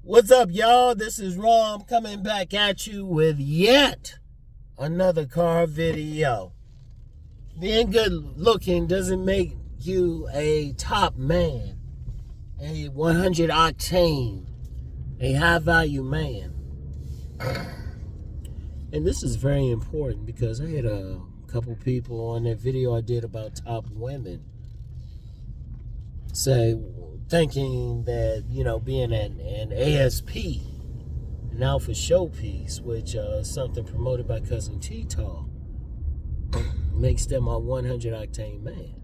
What's up, y'all? This is Rom coming back at you with yet another car video. Being good looking doesn't make you a top man, a 100 octane, a high value man. And this is very important because I had a couple people on that video I did about top women say, thinking that, being an ASP, an alpha showpiece, which is something promoted by Cousin T-Tall, makes them a 100 octane man.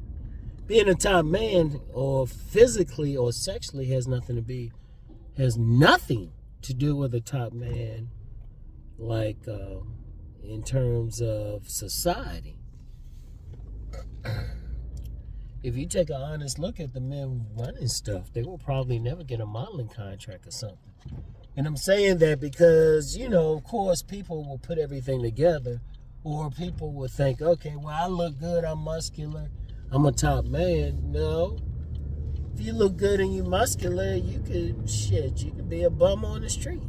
Being a top man, or physically or sexually, has nothing to do with a top man, like in terms of society. If you take an honest look at the men running stuff, they will probably never get a modeling contract or something. And I'm saying that because, of course, people will put everything together, or people will think, okay, well, I look good, I'm muscular, I'm a top man. No. If you look good and you're muscular, you could be a bum on the street.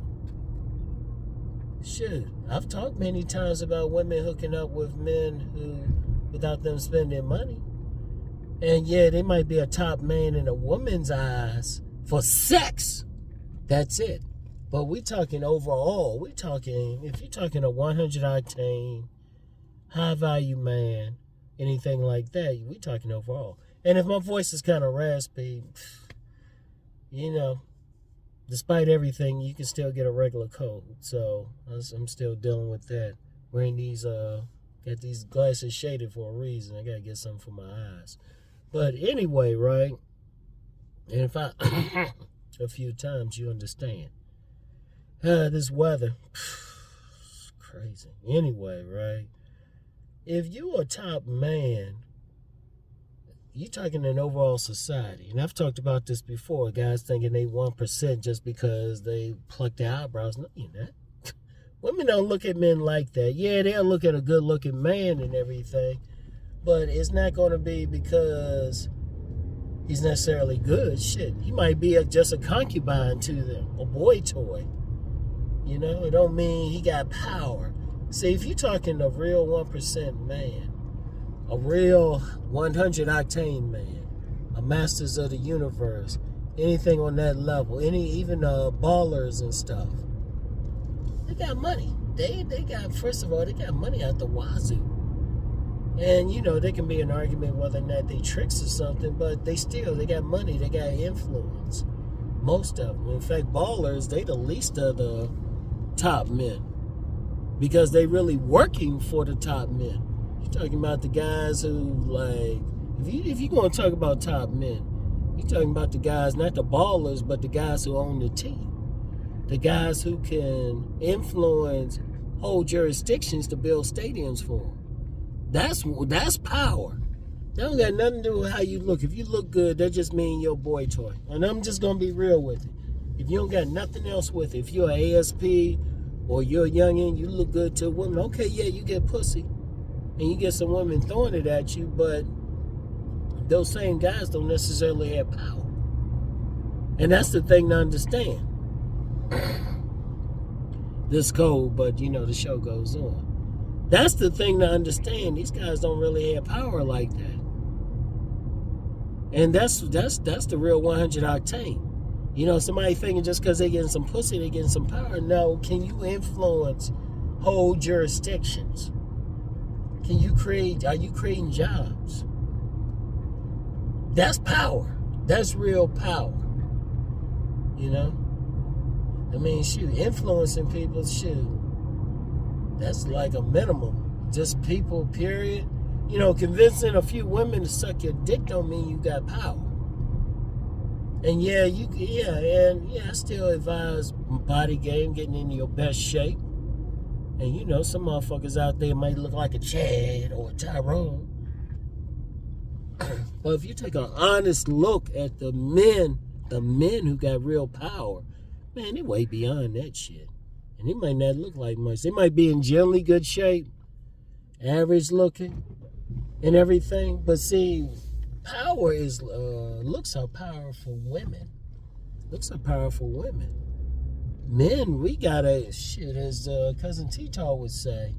Shit. I've talked many times about women hooking up with men without them spending money. And yeah, they might be a top man in a woman's eyes for sex. That's it. But we talking overall. If you're talking a 100 octane, high value man, anything like that, we talking overall. And if my voice is kind of raspy, despite everything, you can still get a regular cold. So I'm still dealing with that. Wearing these, got these glasses shaded for a reason. I got to get something for my eyes. But anyway, right? And if I a few times, you understand. This weather, it's crazy. Anyway, right? If you're a top man, you're talking an overall society. And I've talked about this before. Guys thinking they 1% just because they pluck their eyebrows. No, you're not. Women don't look at men like that. Yeah, they'll look at a good-looking man and everything. But it's not going to be because he's necessarily good. Shit, he might be just a concubine to them, a boy toy. It don't mean he got power. See, if you're talking a real 1% man, a real 100 octane man, a masters of the universe, anything on that level, even ballers and stuff, they got money. They got, first of all, they got money out the wazoo. And, there can be an argument whether or not they tricks or something, but they got money, they got influence. Most of them. In fact, ballers, they the least of the top men because they really working for the top men. You're talking about the guys who, if you're going to talk about top men, you're talking about the guys, not the ballers, but the guys who own the team. The guys who can influence whole jurisdictions to build stadiums for them. That's power. That don't got nothing to do with how you look. If you look good, that just means you're a boy toy. And I'm just going to be real with it. If you don't got nothing else with it, if you're an ASP or you're a youngin', you look good to a woman, okay, yeah, you get pussy. And you get some women throwing it at you, but those same guys don't necessarily have power. And that's the thing to understand. This cold, but the show goes on. That's the thing to understand. These guys don't really have power like that. And that's the real 100 octane. Somebody thinking just because they getting some pussy, they getting some power. No, can you influence whole jurisdictions? Are you creating jobs? That's power. That's real power. I mean, influencing people, that's like a minimum. Just people, period. Convincing a few women to suck your dick don't mean you got power. And I still advise body game, getting in your best shape. And some motherfuckers out there might look like a Chad or a Tyrone. But if you take an honest look at the men who got real power, man, they way beyond that shit. And they might not look like much. They might be in generally good shape, average looking, and everything. But see, looks are powerful women. Looks are powerful women. Men, we gotta, shit, as Cousin T-Tar would say,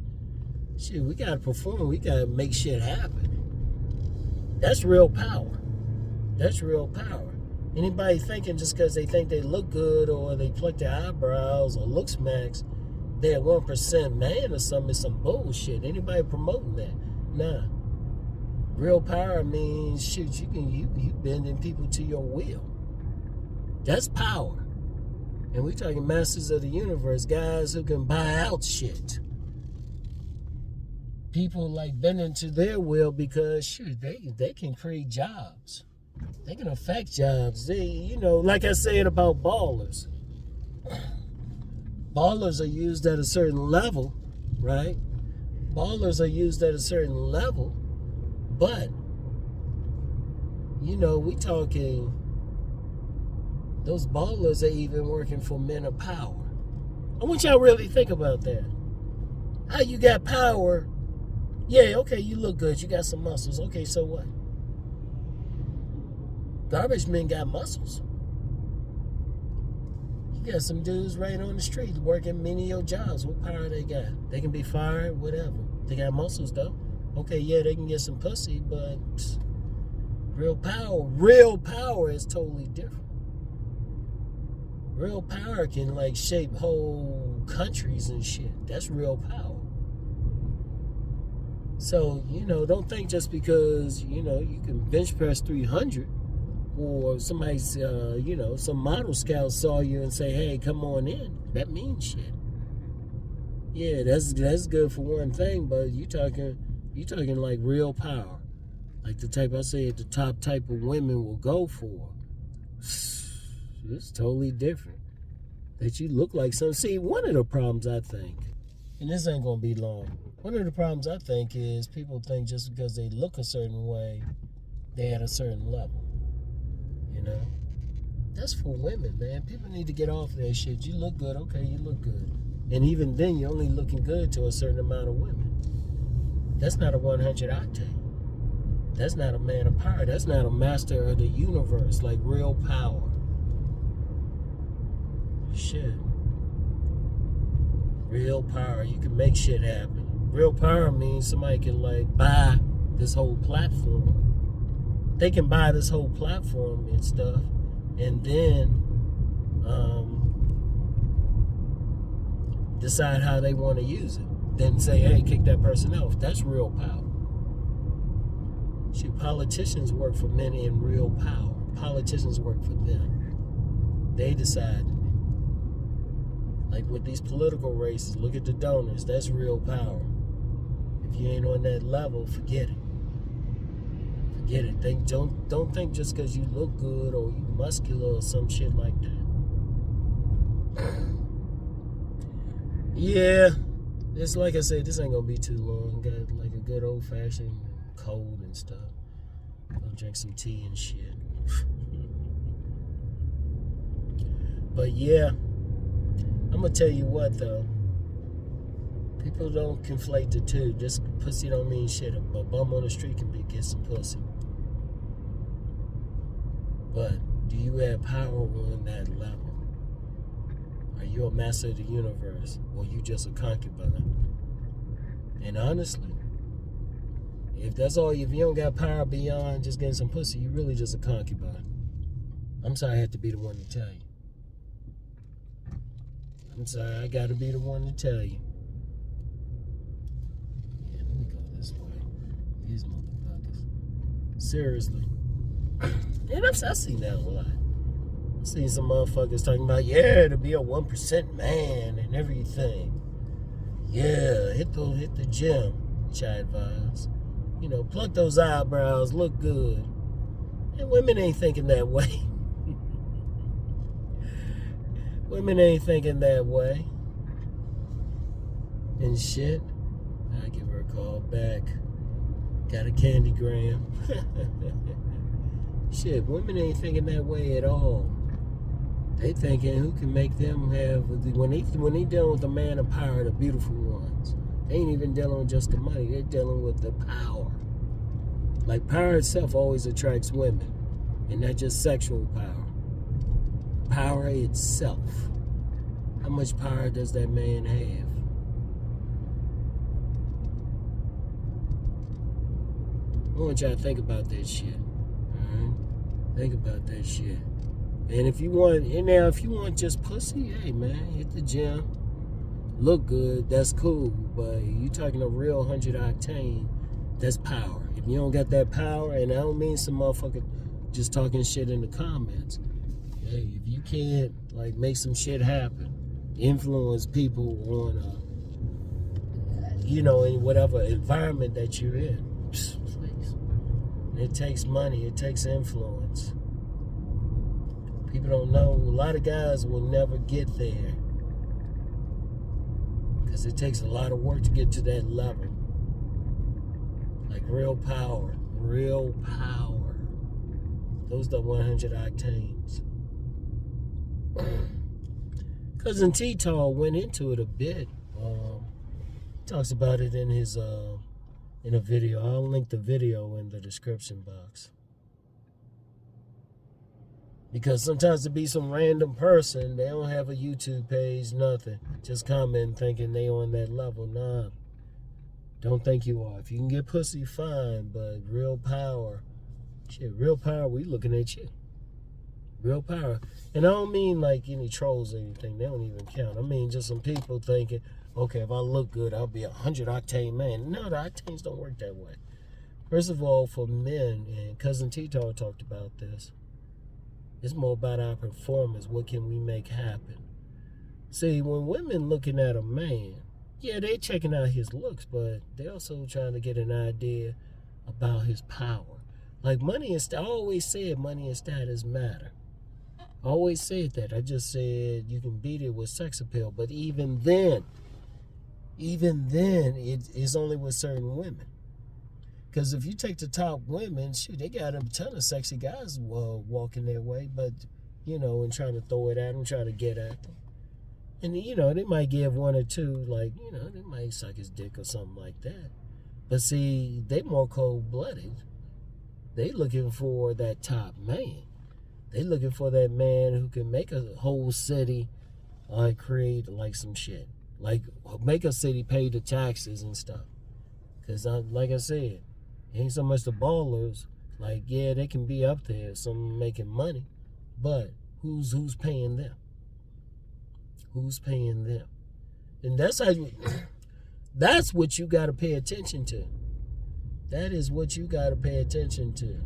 shit, we gotta perform, we gotta make shit happen. That's real power. That's real power. Anybody thinking just because they think they look good or they pluck their eyebrows or look smacks, they're 1% man or something, is some bullshit. Anybody promoting that? Nah. Real power means, shoot, you bending people to your will. That's power. And we talking masters of the universe, guys who can buy out shit. People like bending to their will because, shoot, they can create jobs. They can affect jobs. They, like I said about ballers. Ballers are used at a certain level, right? Ballers are used at a certain level, but, we talking, those ballers are even working for men of power. I want y'all to really think about that. How you got power? Yeah, okay, you look good. You got some muscles. Okay, so what? Garbage men got muscles. You got some dudes right on the street working menial jobs. What power they got? They can be fired, whatever. They got muscles, though. Okay, yeah, they can get some pussy, but real power is totally different. Real power can, like, shape whole countries and shit. That's real power. So, don't think just because, you can bench press 300 or somebody's, some model scout saw you and say, hey, come on in. That means shit. Yeah, that's good for one thing, but you talking like real power. Like the type I say, the top type of women will go for. It's totally different. That you look like something. See, one of the problems I think, and this ain't gonna be long, one of the problems I think is people think just because they look a certain way, they at a certain level. That's for women, man. People need to get off that shit. You look good, okay, you look good. And even then, you're only looking good to a certain amount of women. That's not a 100 octane. That's not a man of power. That's not a master of the universe, like real power. Shit. Real power. You can make shit happen. Real power means somebody can, like, buy this whole platform. They can buy this whole platform and stuff, and then decide how they want to use it. Then say, hey, kick that person off. That's real power. See, politicians work for men in real power. Politicians work for them. They decide. Like with these political races, look at the donors. That's real power. If you ain't on that level, forget it. Forget it. Don't think just because you look good or you muscular or some shit like that. Yeah, it's like I said, this ain't gonna be too long. Got like a good old fashioned cold and stuff. Go drink some tea and shit. But yeah, I'm gonna tell you what though. People don't conflate the two. Just pussy don't mean shit. A bum on the street can get some pussy. But do you have power on that level? Are you a master of the universe, or you just a concubine? And honestly, if that's all, if you don't got power beyond just getting some pussy, you really just a concubine. I'm sorry I have to be the one to tell you. I'm sorry I got to be the one to tell you. Yeah, let me go this way. These motherfuckers. Seriously. And I've seen that a lot. I seen some motherfuckers talking about, yeah, to be a 1% man and everything. Yeah, hit the gym, which I advise. Pluck those eyebrows, look good. And women ain't thinking that way. Women ain't thinking that way. And shit. I give her a call back. Got a candygram. Shit, women ain't thinking that way at all. They thinking who can make them have, when they dealing with the man of power, the beautiful ones, they ain't even dealing with just the money. They're dealing with the power. Like, power itself always attracts women, and not just sexual power. Power itself. How much power does that man have? I want y'all to think about that shit. Alright? Think about that shit. And if you want just pussy, hey man, hit the gym. Look good, that's cool. But you talking a real 100 octane, that's power. If you don't got that power, and I don't mean some motherfucker just talking shit in the comments. Hey, if you can't like make some shit happen, influence people on in whatever environment that you're in. Please. It takes money, it takes influence. People don't know. A lot of guys will never get there because it takes a lot of work to get to that level. Like real power. Real power. Those are the 100 octanes. Cousin T-Tall went into it a bit. Talks about it in his in a video. I'll link the video in the description box. Because sometimes to be some random person, they don't have a YouTube page, nothing. Just comment thinking they on that level. Nah. Don't think you are. If you can get pussy, fine. But real power. Shit, real power, we looking at you. Real power. And I don't mean like any trolls or anything. They don't even count. I mean just some people thinking, okay, if I look good, I'll be a 100 octane man. No, the octanes don't work that way. First of all, for men, and Cousin Tito talked about this, it's more about our performance. What can we make happen? See, when women looking at a man, yeah, they checking out his looks, but they also trying to get an idea about his power. Like money and I always said money and status matter. I always said that. I just said you can beat it with sex appeal, but even then, it's only with certain women. Because if you take the top women, shoot, they got a ton of sexy guys walking their way, but, and trying to throw it at them, trying to get at them. And, they might give one or two, like, they might suck his dick or something like that. But see, they more cold-blooded. They looking for that top man. They looking for that man who can make a whole city create, like, some shit. Like, make a city pay the taxes and stuff. Because, like I said, ain't so much the ballers. Like, yeah, they can be up there, some making money. But who's paying them? Who's paying them? And that's what you got to pay attention to. That is what you got to pay attention to.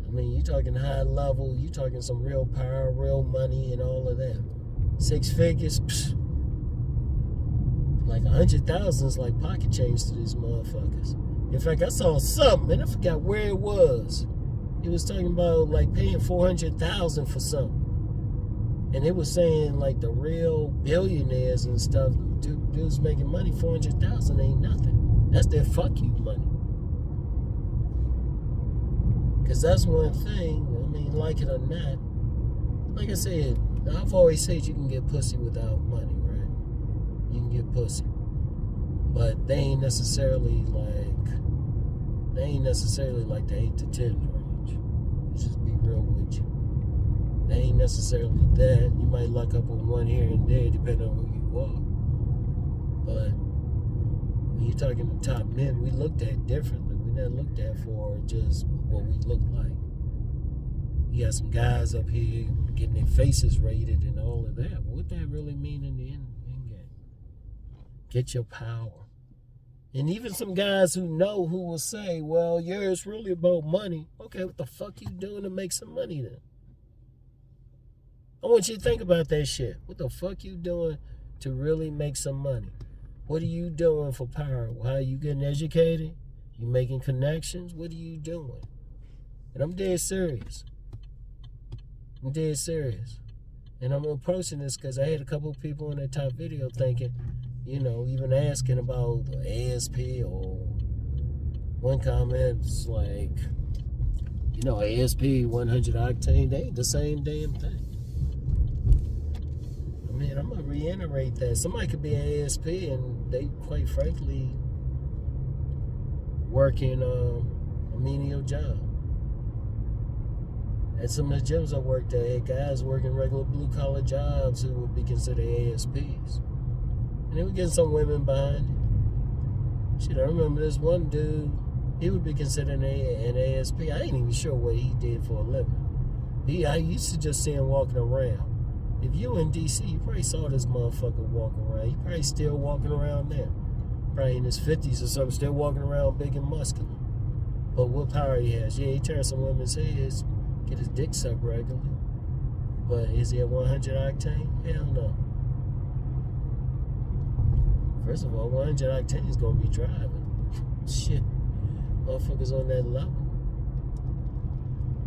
I mean, you talking high level, you talking some real power, real money, and all of that. 6 figures, like 100,000 is like pocket change to these motherfuckers. In fact, I saw something, and I forgot where it was. It was talking about like paying 400,000 for something. And it was saying like the real billionaires and stuff, dudes making money, 400,000 ain't nothing. That's their fuck you money. Because that's one thing, I mean, like it or not, like I said, I've always said you can get pussy without money, right? You can get pussy. But they ain't necessarily like the 8 to 10 range. Let's just be real with you. They ain't necessarily that. You might luck up on one here and there depending on who you are. But when you're talking to top men, we looked at differently. We're not looked at for just what we look like. You got some guys up here getting their faces rated and all of that. What that really mean in the end game? Get your power. And even some guys who will say, well, yeah, it's really about money. Okay, what the fuck you doing to make some money then? I want you to think about that shit. What the fuck you doing to really make some money? What are you doing for power? How are you getting educated? You making connections? What are you doing? And I'm dead serious. I'm dead serious. And I'm approaching this because I had a couple of people in that top video thinking, even asking about ASP, or one comment's like, ASP 100 octane, they ain't the same damn thing. I mean, I'm going to reiterate that. Somebody could be an ASP and they, quite frankly, working a menial job. At some of the gyms I worked at, had guys working regular blue-collar jobs who would be considered ASPs. And then we get some women behind it. Shit, I remember this one dude, he would be considered an ASP. I ain't even sure what he did for a living. I used to just see him walking around. If you in DC, you probably saw this motherfucker walking around. He probably still walking around there. Probably in his 50s or something, still walking around big and muscular. But what power he has. Yeah, he turns some women's heads, get his dick sucked regularly. But is he at 100 octane? Hell no. First of all, 100 octane is going to be driving. Shit. Motherfuckers on that level.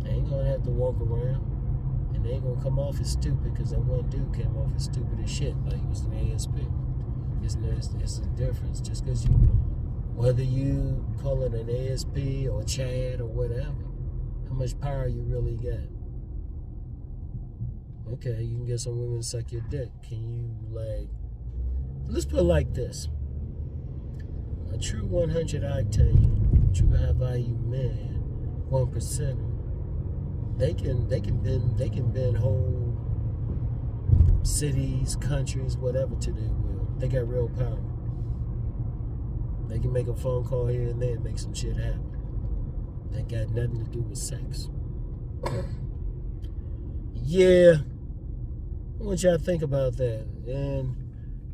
They ain't going to have to walk around. And they ain't going to come off as stupid because that one dude came off as stupid as shit like he was an ASP. It's a difference. Just because you, whether you call it an ASP or Chad or whatever, how much power you really got. Okay, you can get some women to suck your dick. Can you, let's put it like this. A true 100 octane, true high value man, 1%, they can bend whole cities, countries, whatever to their will. They got real power. They can make a phone call here and there and make some shit happen. That got nothing to do with sex. Yeah. I want y'all to think about that. And,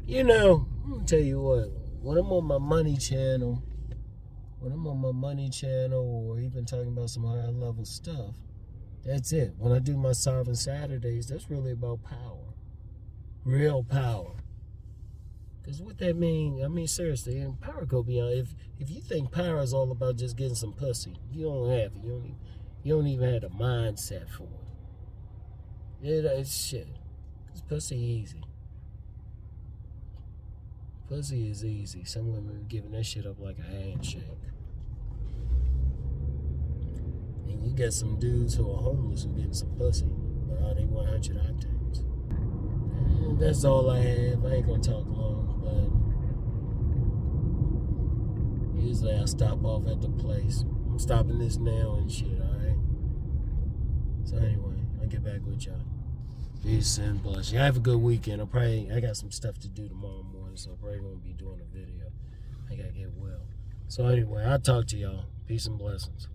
I'm going to tell you what. When I'm on my money channel, or even talking about some higher level stuff, that's it. When I do my Sovereign Saturdays, that's really about power. Real power. Because what that mean, seriously, and power go beyond. If you think power is all about just getting some pussy, you don't have it. You don't even have the mindset for it. It's shit. Because pussy easy. Pussy is easy. Some women are giving that shit up like a handshake. And you got some dudes who are homeless who getting some pussy, but they 100 octanes. And that's all I have. I ain't gonna talk long, but usually I stop off at the place. I'm stopping this now and shit, alright? So anyway, I'll get back with y'all. Peace and blessings. Have a good weekend. I got some stuff to do tomorrow morning, so I probably won't be doing a video. I gotta get well. So anyway, I'll talk to y'all. Peace and blessings.